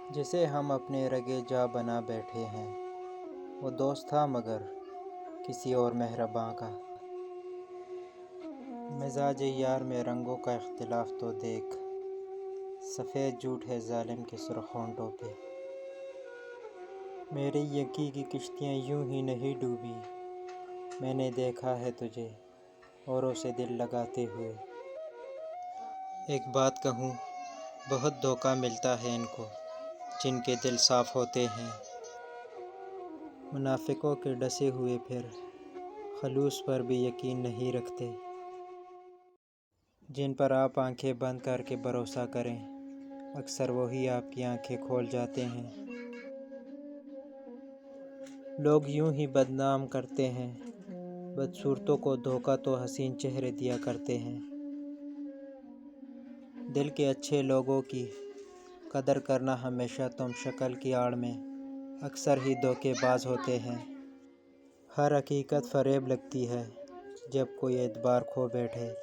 جسے ہم اپنے رگے جا بنا بیٹھے ہیں، وہ دوست تھا مگر کسی اور مہرباں کا۔ مزاج یار میں رنگوں کا اختلاف تو دیکھ، سفید جھوٹ ہے ظالم کے سرخ ہونٹوں پہ۔ میری یقین کی کشتیاں یوں ہی نہیں ڈوبی، میں نے دیکھا ہے تجھے اوروں سے دل لگاتے ہوئے۔ ایک بات کہوں، بہت دھوکہ ملتا ہے ان کو جن کے دل صاف ہوتے ہیں، منافقوں کے ڈسے ہوئے پھر خلوص پر بھی یقین نہیں رکھتے۔ جن پر آپ آنکھیں بند کر کے بھروسہ کریں، اکثر وہی آپ کی آنکھیں کھول جاتے ہیں۔ لوگ یوں ہی بدنام کرتے ہیں، بدصورتوں کو دھوکہ تو حسین چہرے دیا کرتے ہیں۔ دل کے اچھے لوگوں کی قدر کرنا ہمیشہ، تم شکل کی آڑ میں اکثر ہی دھوکے باز ہوتے ہیں۔ ہر حقیقت فریب لگتی ہے جب کوئی اعتبار کھو بیٹھے۔